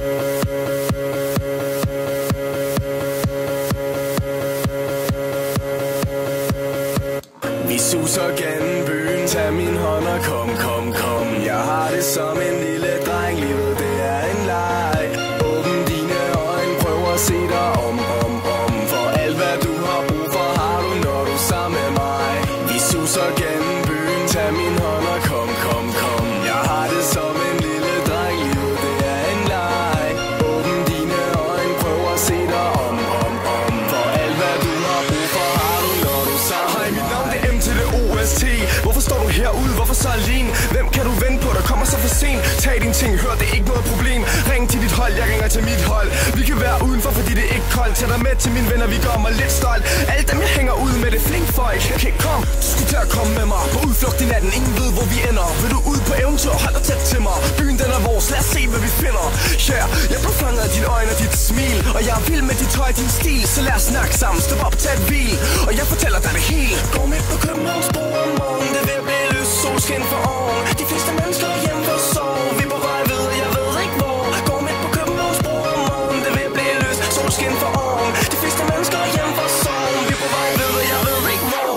Vi suser gennem byen, tag min hånd og kom, kom, kom. Jeg har det som en lille dreng, livet det er en leg. Åbn dine øjne, prøv at se dig om. For alt hvad du har brug for, har du, når du er sammen med mig. Vi suser gennem byen, tag min hånd og kom, kom, kom. Jeg har det som en lille dreng, livet det er en leg. Åbn dine øjne, prøv at se dig om. For alt hvad du har brug for, har du, når du er sammen med mig. Hej, mit navn det er M til det OST. Hvorfor står du herude? Hvorfor så alene? Hvem kan du vente på, der kommer så for sent? Tag dine ting, hør, det er ikke noget problem. Ring til dit hold, jeg ringer til mit hold. Vi kan være udenfor, fordi det er ikke koldt. Tag dig med til mine venner, vi gør mig lidt stolt. Alle dem jeg hænger ud med, det er flink folk. Okay, kom, du skulle til at komme med mig. På udflugt i natten, ingen ved hvor vi ender. Vil du ud på eventyr, hold dig tæt til mig. Byen den er vores, lad os se hvad vi finder. Yeah, jeg blev fanget af dine øjne og dit smil. Og jeg er vild med dit tøj og din stil. Så lad os snakke sammen, stop op, tag et hvil. Og jeg fortæller dig det hele. Gå midt på Københavns bro om morgen. Det vil blive løs, solskin for oven. De fleste mennesker hjem for sove. Vi er på vej ved, jeg ved ikke hvor. Gå midt på Københavns bro om morgen. Det vil blive løs, solskin for oven. De fleste mennesker hjem for sove. Vi er på vej ved, jeg ved ikke hvor.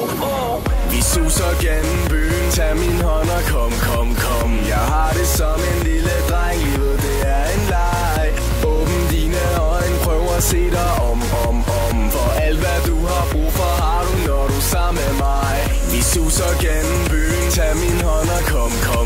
Vi suser gennem byen, tag min hånd og kom, kom, kom. Jeg har det som en lille dreng, livet det er en leg. Åbn dine øjne, prøv at se dig om. For alt hvad du har brug for, har du, når du er sammen med mig. Vi suser gennem byen, tag min hånd og kom, kom.